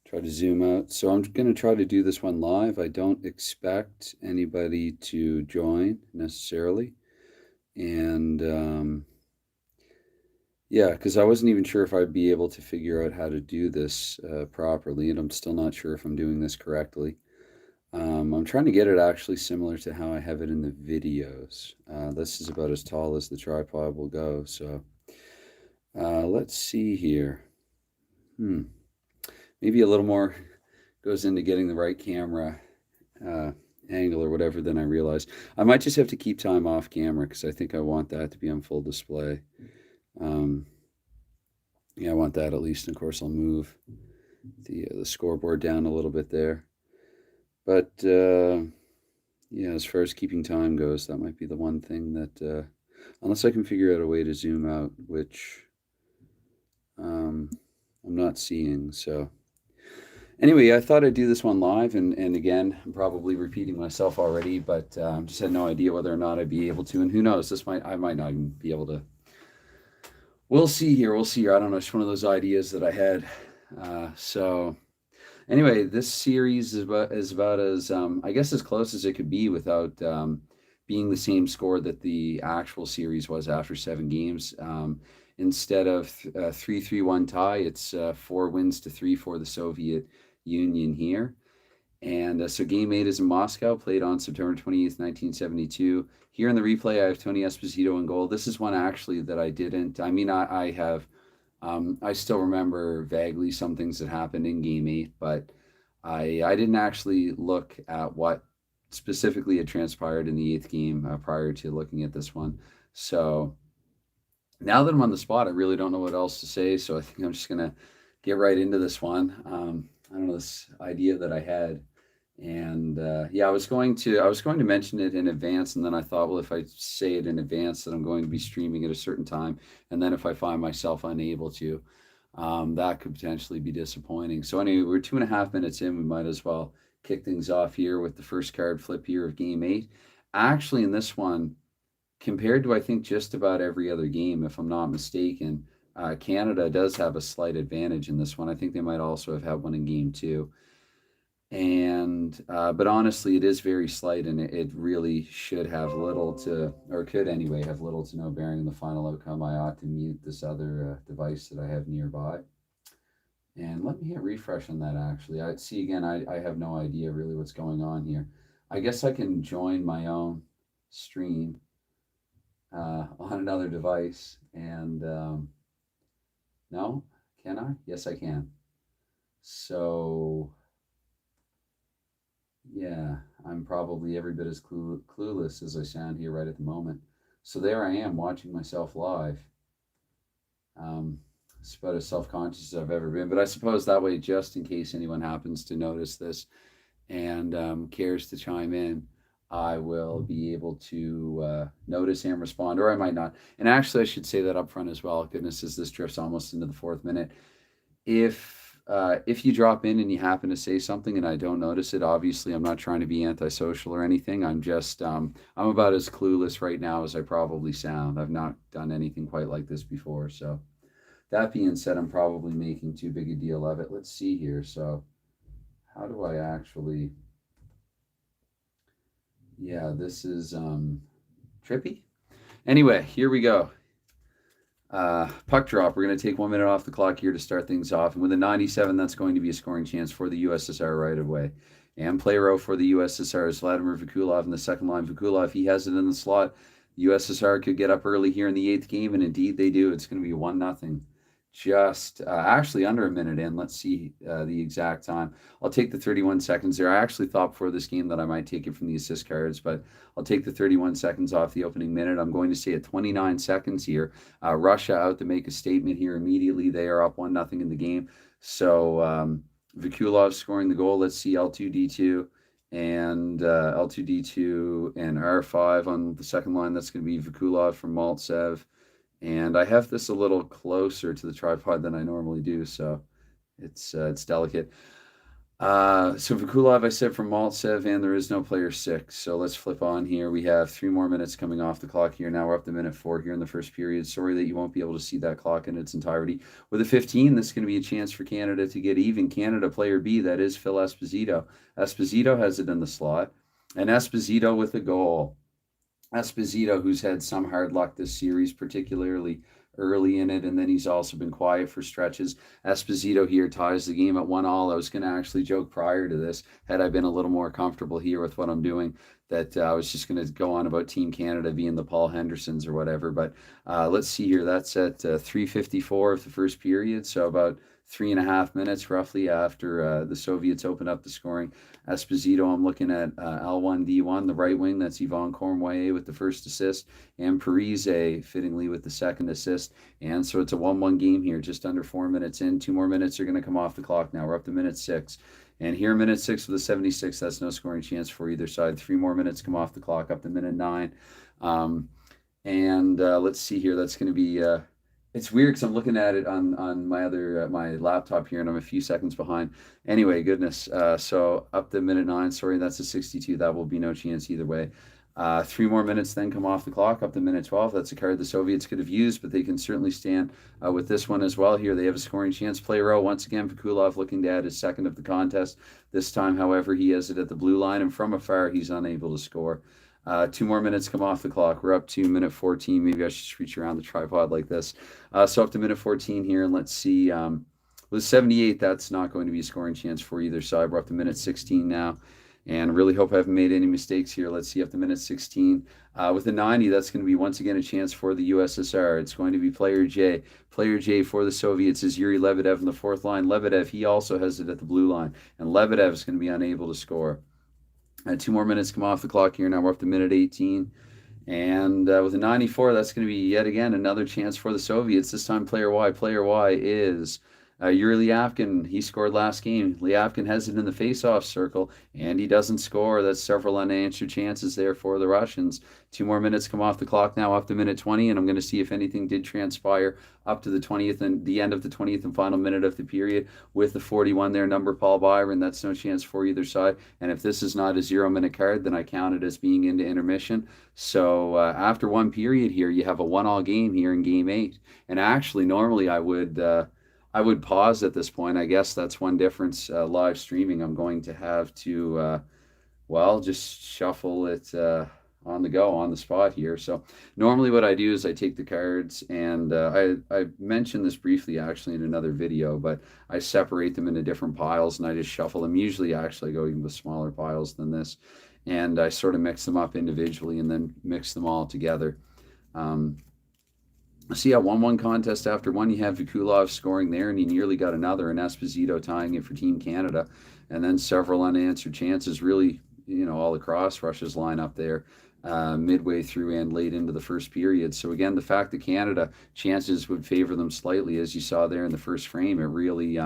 Try to zoom out. So I'm going to try to do this one live. I don't expect anybody to join necessarily. And yeah, because I wasn't even sure if I'd be able to figure out how to do this properly. And I'm still not sure if I'm doing this correctly. I'm trying to get it actually similar to how I have it in the videos. This is about as tall as the tripod will go. So let's see here. Hmm. Maybe a little more goes into getting the right camera uh, angle or whatever than I realized. I might just have to keep time off camera because I think I want that to be on full display. Um, yeah, I want that at least. And of course, I'll move the scoreboard down a little bit there. But yeah, as far as keeping time goes, that might be the one thing that, unless I can figure out a way to zoom out, which um, I'm not seeing. So anyway, I thought I'd do this one live, and again, I'm probably repeating myself already, but just had no idea whether or not I'd be able to. And who knows, I might not even be able to. We'll see here. We'll see here. I don't know. It's one of those ideas that I had. So anyway, this series is about as I guess as close as it could be without being the same score that the actual series was after 7 games. Instead of 3-3-1 tie, it's 4 wins to 3 for the Soviet Union here. And so game 8 is in Moscow, played on September 28th, 1972. Here in the replay, I have Tony Esposito in goal. This is one actually that I didn't. I mean, I have I still remember vaguely some things that happened in Game 8, but I didn't actually look at what specifically had transpired in the 8th game prior to looking at this one. So now that I'm on the spot, I really don't know what else to say. So I think I'm just going to get right into this one. I don't know, this idea that I had. And yeah, I was going to mention it in advance, and then I thought, well, if I say it in advance that I'm going to be streaming at a certain time, and then if I find myself unable to, that could potentially be disappointing. So anyway, we're 2.5 minutes in. We might as well kick things off here with the first card flip here of Game 8. Actually, in this one, compared to I think just about every other game, if I'm not mistaken, Canada does have a slight advantage in this one. I think they might also have had one in Game 2. And but honestly, it is very slight, and it really should have little to, or could anyway, have little to no bearing in the final outcome. I ought to mute this other device that I have nearby. And let me hit refresh on that. Actually, I see again. I have no idea really what's going on here. I guess I can join my own stream on another device, and no, can I? Yes, I can. So yeah, I'm probably every bit as clueless as I sound here right at the moment. So there I am watching myself live. It's about as self conscious as I've ever been. But I suppose that way, just in case anyone happens to notice this and cares to chime in, I will be able to notice and respond, or I might not. And actually, I should say that up front as well. Goodness, as this drifts almost into the 4th minute, if you drop in and you happen to say something and I don't notice it, obviously I'm not trying to be antisocial or anything. I'm just I'm about as clueless right now as I probably sound. I've not done anything quite like this before. So that being said, I'm probably making too big a deal of it. Let's see here. So how do I actually? Yeah, this is trippy. Anyway, here we go. Puck drop. We're going to take 1 minute off the clock here to start things off. And with a 97, that's going to be a scoring chance for the USSR right away. And play row for the USSR is Vladimir Vakulov in the second line. Vakulov, he has it in the slot. The USSR could get up early here in the 8th game, and indeed they do. It's going to be 1-0. Just actually under a minute in. Let's see the exact time. I'll take the 31 seconds there. I actually thought before this game that I might take it from the assist cards, but I'll take the 31 seconds off the opening minute. I'm going to say at 29 seconds here. Russia out to make a statement here immediately. They are up 1-0 in the game. So Vakulov scoring the goal. Let's see L2D2 and L2D2 and R5 on the second line. That's going to be Vakulov from Maltsev. And I have this a little closer to the tripod than I normally do, so it's delicate. So Vakulov, I said from Maltsev, and there is no player six. So let's flip on here. We have 3 more minutes coming off the clock here. Now we're up to minute 4 here in the first period. Sorry that you won't be able to see that clock in its entirety. With a 15, this is going to be a chance for Canada to get even. Canada player B, that is Phil Esposito. Esposito has it in the slot, and Esposito with a goal. Esposito, who's had some hard luck this series, particularly early in it, and then he's also been quiet for stretches. Esposito here ties the game at 1-1. I was going to actually joke prior to this, had I been a little more comfortable here with what I'm doing, that I was just going to go on about Team Canada being the Paul Hendersons or whatever. But let's see here. That's at 3:54 of the first period, so about 3.5 minutes roughly after the Soviets opened up the scoring. Esposito, I'm looking at L1D1, the right wing. That's Yvon Cornway with the first assist, and Parise fittingly with the second assist. And so it's a 1-1 game here, just under 4 minutes in. 2 more minutes are going to come off the clock now. We're up to minute 6. And here, minute 6 with a 76, that's no scoring chance for either side. 3 more minutes come off the clock, up to minute 9. And let's see here. That's going to be it's weird because I'm looking at it on my other my laptop here, and I'm a few seconds behind. Anyway, goodness. So up to minute 9. Sorry, that's a 62. That will be no chance either way. 3 more minutes then come off the clock, up to minute 12. That's a card the Soviets could have used, but they can certainly stand with this one as well. Here they have a scoring chance. Player O, once again, Vakulov looking to add his second of the contest. This time, however, he has it at the blue line, and from afar, he's unable to score. 2 more minutes come off the clock. We're up to minute 14. Maybe I should reach around the tripod like this. So up to minute 14 here, and let's see. With 78, that's not going to be a scoring chance for either side. We're up to minute 16 now, and really hope I haven't made any mistakes here. Let's see, up to minute 16. With a 90, that's going to be once again a chance for the USSR. It's going to be player J. Player J for the Soviets is Yuri Lebedev in the fourth line. Lebedev, he also has it at the blue line, and Lebedev is going to be unable to score. 2 more minutes come off the clock here. Now we're up to minute 18. And with a 94, that's going to be yet again another chance for the Soviets. This time, player Y. Player Y is Yuri Lyavkin. He scored last game. Lyavkin has it in the face-off circle, and he doesn't score. That's several unanswered chances there for the Russians. 2 more minutes come off the clock now, up to minute 20, and I'm going to see if anything did transpire up to the 20th and the end of the 20th and final minute of the period with the 41 there, number Paul Byron. That's no chance for either side. And if this is not a 0-minute card, then I count it as being into intermission. So after one period here, you have a 1-1 game here in game 8. And actually, normally I would pause at this point. I guess that's one difference. Live streaming, I'm going to have to, just shuffle it on the go, on the spot here. So normally what I do is I take the cards, and I mentioned this briefly actually in another video, but I separate them into different piles and I just shuffle them. Usually actually I go even with smaller piles than this, and I sort of mix them up individually and then mix them all together. So yeah, 1-1 contest after one. You have Vakulov scoring there, and he nearly got another, and Esposito tying it for Team Canada. And then several unanswered chances, really, all across Russia's lineup there, midway through and late into the first period. So again, the fact that Canada chances would favor them slightly, as you saw there in the first frame, it really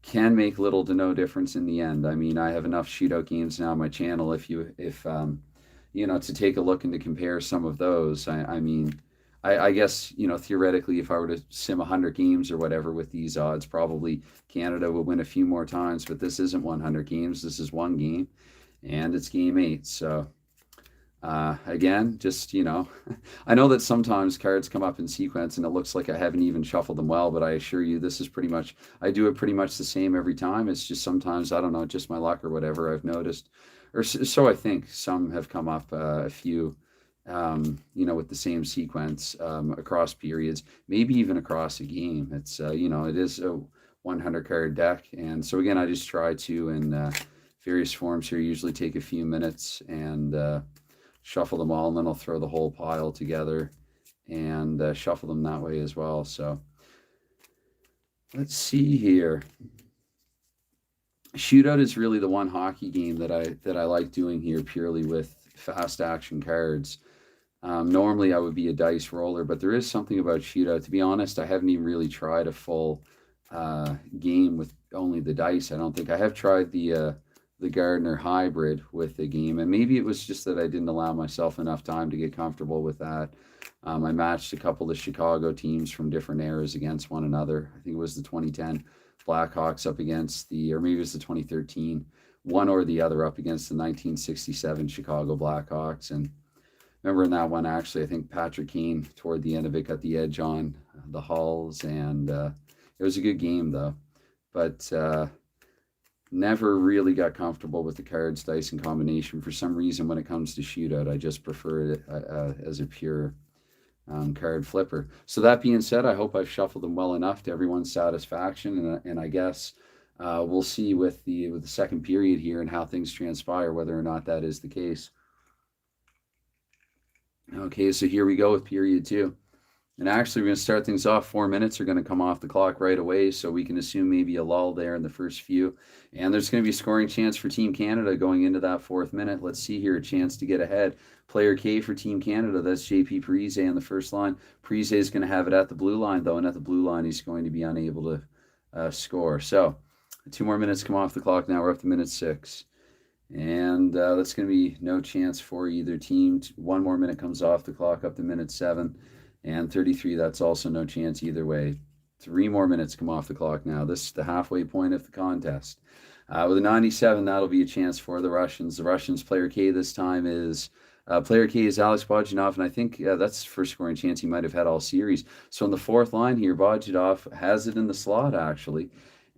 can make little to no difference in the end. I mean, I have enough shootout games now on my channel. If to take a look and to compare some of those, I guess, theoretically, if I were to sim 100 games or whatever with these odds, probably Canada would win a few more times, but this isn't 100 games. This is one game, and it's game 8. So, again, just, I know that sometimes cards come up in sequence and it looks like I haven't even shuffled them well, but I assure you this is I do it pretty much the same every time. It's just sometimes, I don't know, just my luck or whatever I've noticed. Or so I think. Some have come up a few with the same sequence across periods, maybe even across a game. It's, it is a 100 card deck. And so again, I just try to, in various forms here, usually take a few minutes and shuffle them all, and then I'll throw the whole pile together and shuffle them that way as well. So let's see here. Shootout is really the one hockey game that I like doing here purely with fast action cards. Normally I would be a dice roller, but there is something about shootout. To be honest, I haven't even really tried a full game with only the dice. I don't think I have tried the Gardner hybrid with the game, and maybe it was just that I didn't allow myself enough time to get comfortable with that. I matched a couple of Chicago teams from different eras against one another. I think it was the 2010 Blackhawks up against or maybe it was the 2013, one or the other up against the 1967 Chicago Blackhawks. And remember in that one, actually, I think Patrick Kane toward the end of it got the edge on the Hulls, and it was a good game though. But never really got comfortable with the cards, dice, and combination. For some reason, when it comes to shootout, I just prefer it as a pure card flipper. So that being said, I hope I've shuffled them well enough to everyone's satisfaction, and I guess we'll see with the second period here and how things transpire, whether or not that is the case. Okay, so here we go with period 2. And actually, we're going to start things off. 4 minutes are going to come off the clock right away, so we can assume maybe a lull there in the first few. And there's going to be a scoring chance for Team Canada going into that 4th minute. Let's see here, a chance to get ahead. Player K for Team Canada, that's JP Parise on the first line. Parise is going to have it at the blue line, though, and at the blue line, he's going to be unable to score. So 2 more minutes come off the clock now. We're up to minute 6. And that's going to be no chance for either team. 1 more minute comes off the clock up to minute 7. And 33, that's also no chance either way. 3 more minutes come off the clock now. This is the halfway point of the contest. With a 97, that'll be a chance for the Russians. The Russians' player K this time is player K is Alex Bogdanov, and I think that's the first scoring chance he might have had all series. So on the 4th line here, Bogdanov has it in the slot, actually.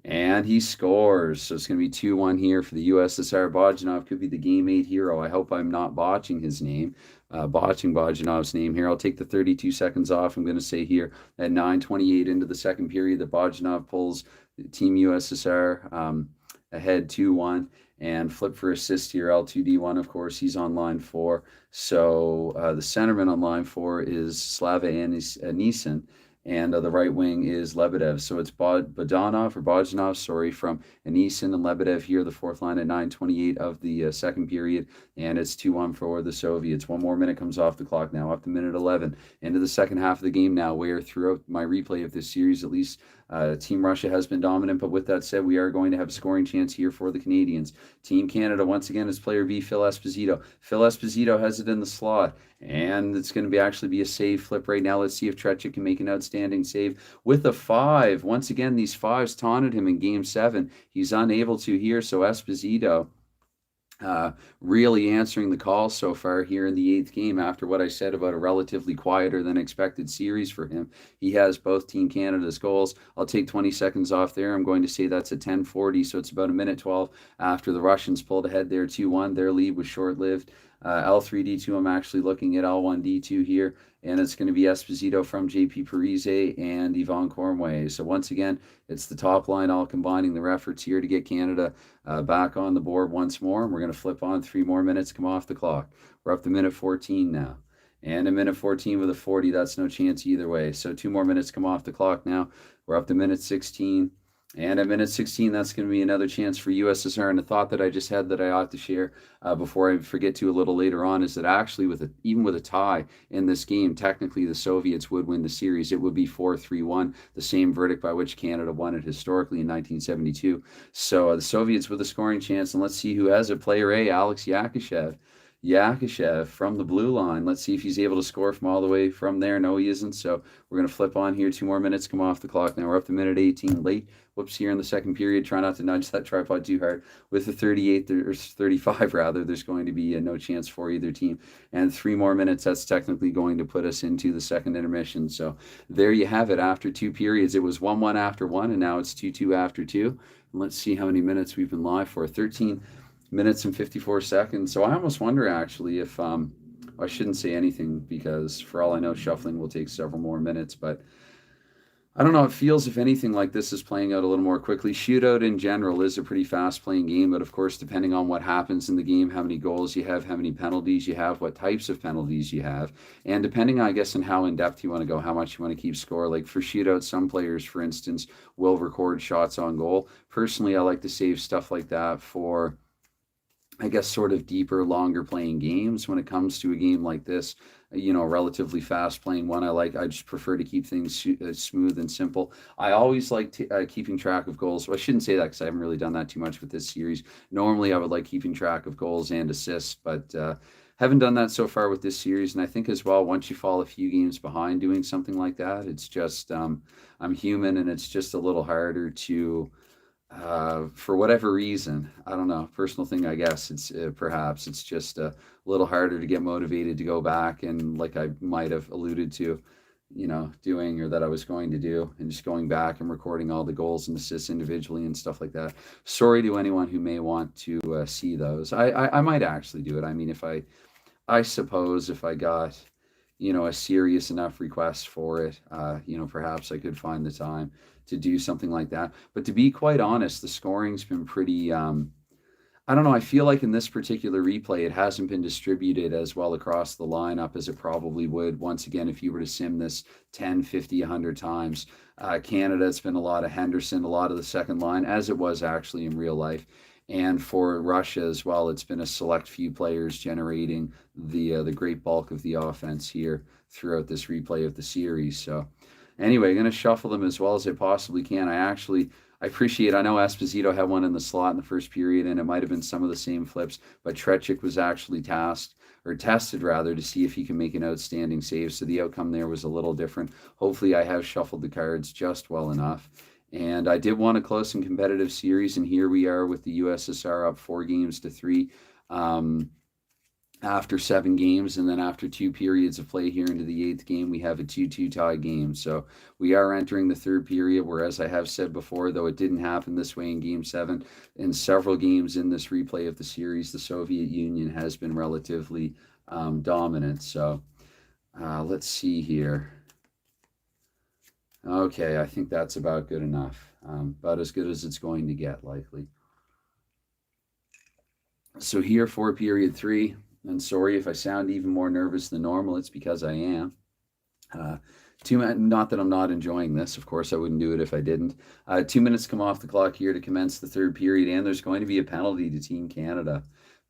And he scores. So it's going to be 2-1 here for the USSR. Bogdanov could be the Game 8 hero. I hope I'm not botching his name, botching Bogdanov's name here. I'll take the 32 seconds off. I'm going to say here at 9:28 into the second period that Bogdanov pulls Team USSR ahead 2-1. And flip for assist here, L2D1, of course, he's on line 4. So the centerman on line 4 is Slava Anisin. And the right wing is Lebedev. So it's Bogdanov from Anisin and Lebedev here, the 4th line at 9:28 of the second period. And it's 2-1 for the Soviets. 1 more minute comes off the clock now, up to minute 11. Into the second half of the game now, where throughout my replay of this series, at least, Team Russia has been dominant. But with that said, we are going to have a scoring chance here for the Canadians. Team Canada, once again, is player B, Phil Esposito. Phil Esposito has it in the slot. And it's going to actually be a save flip right now. Let's see if Tretiak can make an outstanding save with a 5. Once again, these 5s taunted him in Game 7. He's unable to here, so Esposito really answering the call so far here in the 8th game. After what I said about a relatively quieter than expected series for him, he has both Team Canada's goals. I'll take 20 seconds off there. I'm going to say that's a 10:40, so it's about a minute 12 after the Russians pulled ahead there 2-1. Their lead was short-lived. L3D2, I'm actually looking at L1D2 here, and it's going to be Esposito from JP Parise and Yvon Cormier. So once again, it's the top line all combining their efforts here to get Canada back on the board once more, and we're going to flip on 3 more minutes come off the clock. We're up to minute 14 now. And a minute 14 with a 40, that's no chance either way. So 2 more minutes come off the clock now. We're up to minute 16. And at minute 16, that's going to be another chance for USSR. And the thought that I just had that I ought to share before I forget to a little later on is that actually, even with a tie in this game, technically the Soviets would win the series. It would be 4-3-1, the same verdict by which Canada won it historically in 1972. So the Soviets with a scoring chance. And let's see who has it. Player A, Alex Yakashev from the blue line. Let's see if he's able to score from all the way from there. No, he isn't. So we're going to flip on here. 2 more minutes come off the clock. Now we're up to minute 18 late. Whoops, here in the second period. Try not to nudge that tripod too hard. With the 38, or 35 rather, there's going to be no chance for either team. And 3 more minutes, that's technically going to put us into the second intermission. So there you have it. After 2 periods, it was 1-1 after 1, and now it's 2-2 after 2. And let's see how many minutes we've been live for. 13 minutes and 54 seconds. So I almost wonder, actually, if I shouldn't say anything, because for all I know, shuffling will take several more minutes, but I don't know. It feels, if anything, like this is playing out a little more quickly. Shootout in general is a pretty fast-playing game, but of course, depending on what happens in the game, how many goals you have, how many penalties you have, what types of penalties you have, and depending, I guess, on how in-depth you want to go, how much you want to keep score. Like for shootouts, some players, for instance, will record shots on goal. Personally, I like to save stuff like that for I guess, sort of deeper, longer playing games. When it comes to a game like this, relatively fast playing one, I just prefer to keep things smooth and simple. I always like keeping track of goals. Well, I shouldn't say that because I haven't really done that too much with this series. Normally, I would like keeping track of goals and assists, but haven't done that so far with this series. And I think as well, once you fall a few games behind doing something like that, it's just I'm human, and it's just a little harder to for whatever reason. I don't know, personal thing, I guess. It's perhaps it's just a little harder to get motivated to go back and, like I might have alluded to, doing, or that I was going to do, and just going back and recording all the goals and assists individually and stuff like that. Sorry to anyone who may want to see those. I might actually do it. I mean, I suppose if I got, a serious enough request for it, perhaps I could find the time to do something like that. But to be quite honest, the scoring's been pretty, I don't know. I feel like in this particular replay, it hasn't been distributed as well across the lineup as it probably would, once again, if you were to sim this 10, 50, 100 times. Canada, it's been a lot of Henderson, a lot of the second line, as it was actually in real life. And for Russia as well, it's been a select few players generating the great bulk of the offense here throughout this replay of the series. So anyway, I'm going to shuffle them as well as I possibly can. I appreciate, I know Esposito had one in the slot in the first period, and it might have been some of the same flips, but Tretiak was actually tested rather, to see if he can make an outstanding save. So the outcome there was a little different. Hopefully I have shuffled the cards just well enough. And I did want a close and competitive series, and here we are with the USSR up 4-3 after 7 games, and then after 2 periods of play here into the 8th game, we have a 2-2 tie game. So we are entering the 3rd period, where, as I have said before, though it didn't happen this way in Game 7, in several games in this replay of the series, the Soviet Union has been relatively dominant. So let's see here. Okay, I think that's about good enough. About as good as it's going to get, likely. So here for period 3, and sorry if I sound even more nervous than normal, it's because I am. Not that I'm not enjoying this. Of course, I wouldn't do it if I didn't. 2 minutes come off the clock here to commence the 3rd period, and there's going to be a penalty to Team Canada.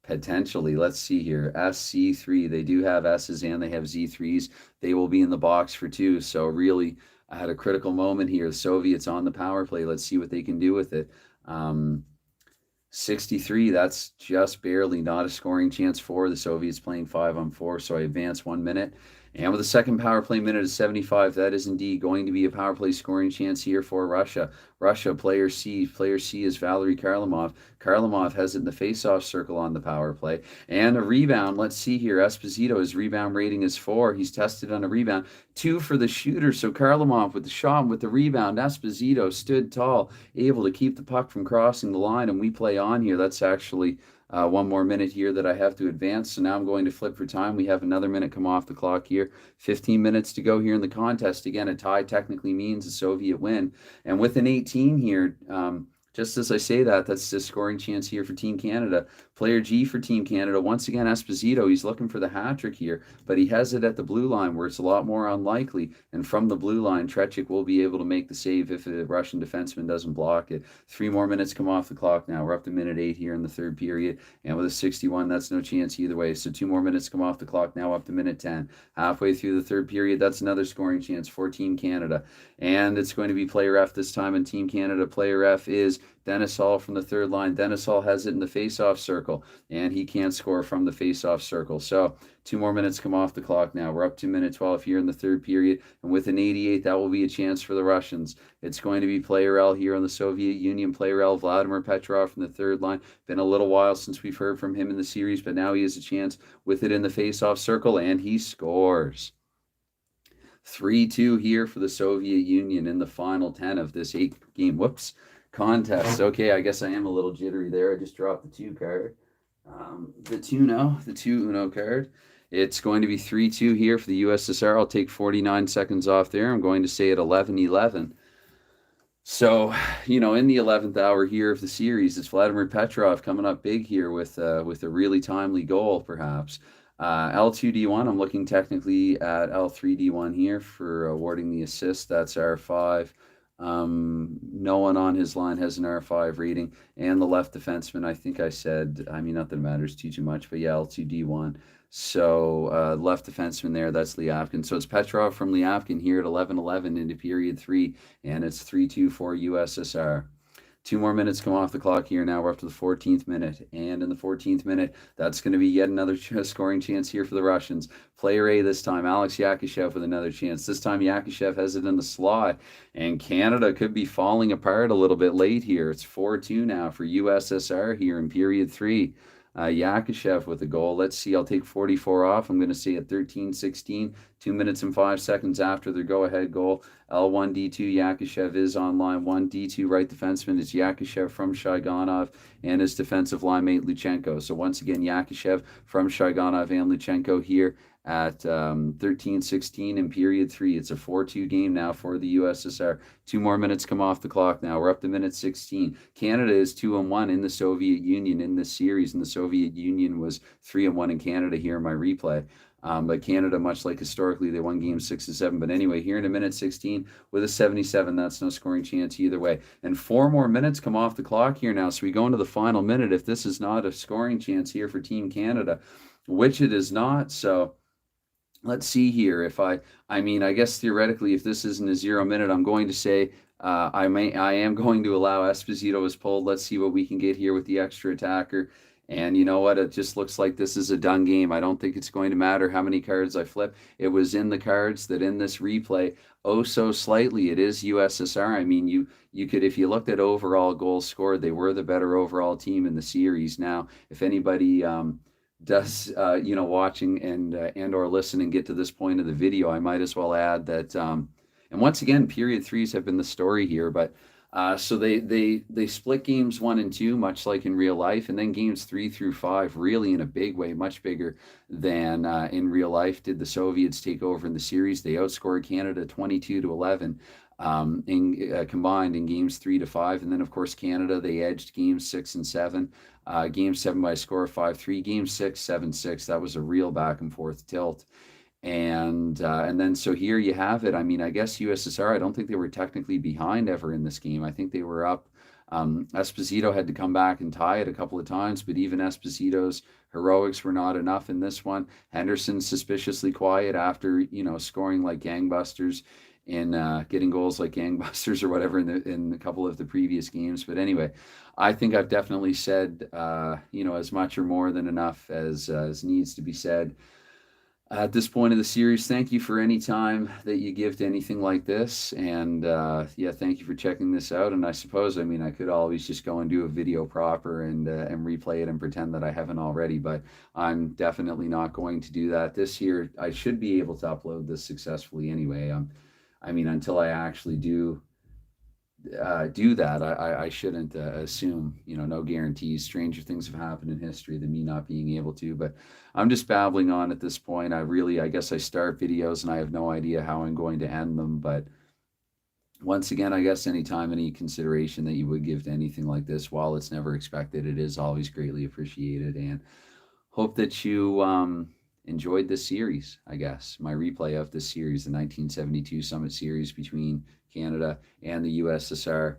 Potentially. Let's see here. SC3. They do have S's and they have Z3s. They will be in the box for 2. So really, I had a critical moment here. The Soviets on the power play. Let's see what they can do with it. 63, that's just barely, not a scoring chance for the Soviets, playing 5-on-4, so I advance 1 minute. And with the second power play minute of 75, that is indeed going to be a power play scoring chance here for Russia. Russia, player C. Player C is Valery Kharlamov. Kharlamov has it in the face-off circle on the power play. And a rebound. Let's see here. Esposito, his rebound rating is 4. He's tested on a rebound. 2 for the shooter. So Kharlamov with the shot and with the rebound. Esposito stood tall, able to keep the puck from crossing the line, and we play on here. That's actually 1 more minute here that I have to advance. So now I'm going to flip for time. We have another minute come off the clock here. 15 minutes to go here in the contest. Again, a tie technically means a Soviet win. And with an 18 here, just as I say that, that's a scoring chance here for Team Canada. Player G for Team Canada. Once again, Esposito, he's looking for the hat trick here, but he has it at the blue line where it's a lot more unlikely. And from the blue line, Tretiak will be able to make the save if the Russian defenseman doesn't block it. 3 more minutes come off the clock now. We're up to minute 8 here in the 3rd period. And with a 61, that's no chance either way. So 2 more minutes come off the clock now, up to minute 10. Halfway through the 3rd period, that's another scoring chance for Team Canada. And it's going to be player F this time, and Team Canada player F is Dennis Hall from the 3rd line. Dennis Hall has it in the face-off circle, and he can't score from the face-off circle. So 2 more minutes come off the clock now. We're up to minute 12 here in the 3rd period, and with an 88, that will be a chance for the Russians. It's going to be player L here on the Soviet Union. Player L, Vladimir Petrov from the 3rd line. Been a little while since we've heard from him in the series, but now he has a chance with it in the face-off circle, and he scores. 3-2 here for the Soviet Union in the final 10 of this 8-game contest. Okay, I guess I am a little jittery there. I just dropped the 2 card. The 2 Uno card. It's going to be 3-2 here for the USSR. I'll take 49 seconds off there. I'm going to say at 11-11. So, in the 11th hour here of the series, it's Vladimir Petrov coming up big here with a really timely goal, perhaps. L2D1, I'm looking technically at L3D1 here for awarding the assist. That's R5. No one on his line has an R5 rating. And the left defenseman, I think I said, I mean, not that it matters too much, but yeah, L2D1. So left defenseman there, that's Lyapkin. So it's Petrov from Lyapkin here at 11:11 into period three, and it's 3-2 for USSR. Two more minutes come off the clock here now. We're up to the 14th minute. And in the 14th minute, that's going to be yet another scoring chance here for the Russians. Player A this time, Alex Yakushev with another chance. This time, Yakushev has it in the slot. And Canada could be falling apart a little bit late here. It's 4-2 now for USSR here in period three. Yakushev with a goal. Let's see. I'll take 44 off. I'm going to say at 13:16, 2 minutes and 5 seconds after their go-ahead goal. L1D2 Yakushev is on line 1. D2 right defenseman is Yakushev from Shaigonov and his defensive line mate Luchenko. So once again, Yakushev from Shaigonov and Luchenko here at 13:16 in period three. It's a 4-2 game now for the USSR. 2 more minutes come off the clock now. We're up to minute 16. Canada is 2-1 in the Soviet Union in this series, and the Soviet Union was 3-1 in Canada here in my replay. But Canada, much like historically, they won games 6 and 7. But anyway, here in a minute 16 with a 77, that's no scoring chance either way. And 4 more minutes come off the clock here now. So we go into the final minute. If this is not a scoring chance here for Team Canada, which it is not. So let's see here. I mean, I guess theoretically, if this isn't a 0 minute, I'm going to say I am going to allow Esposito as pulled. Let's see what we can get here with the extra attacker. And you know what? It just looks like this is a done game. I don't think it's going to matter how many cards I flip. It was in the cards that in this replay, oh so slightly, it is USSR. I mean, you could, if you looked at overall goals scored, they were the better overall team in the series. Now, if anybody does watching and or listen and get to this point of the video, I might as well add that and once again, period threes have been the story here, but so they split games 1 and 2, much like in real life, and then games 3 through 5, really in a big way, much bigger than in real life, did the Soviets take over in the series. They outscored Canada 22-11 combined in games 3 to 5, and then of course Canada, they edged games 6 and 7. Game 7 by a score of 5-3. Game 6, 7-6. That was a real back and forth tilt. And then so here you have it. I mean, I guess USSR, I don't think they were technically behind ever in this game. I think they were up. Esposito had to come back and tie it a couple of times, but even Esposito's heroics were not enough in this one. Henderson suspiciously quiet after, scoring like gangbusters and getting goals like gangbusters or whatever in a couple of the previous games. But anyway, I think I've definitely said, as much or more than enough as needs to be said. At this point of the series, thank you for any time that you give to anything like this. And thank you for checking this out. And I suppose, I could always just go and do a video proper and replay it and pretend that I haven't already, but I'm definitely not going to do that. This year, I should be able to upload this successfully anyway. Until I actually do that, I shouldn't assume, no guarantees. Stranger things have happened in history than me not being able to, but I'm just babbling on at this point. I guess I start videos and I have no idea how I'm going to end them, but once again, I guess any consideration that you would give to anything like this, while it's never expected, it is always greatly appreciated, and hope that you enjoyed this series, I guess, my replay of this series, the 1972 Summit Series between Canada and the USSR.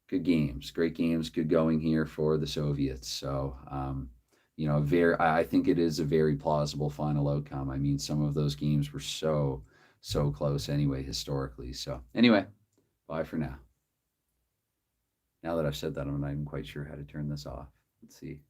Good games, great games, good going here for the Soviets. So, I think it is a very plausible final outcome. Some of those games were so close anyway, historically. So anyway, bye for now. Now that I've said that, I'm not even quite sure how to turn this off. Let's see.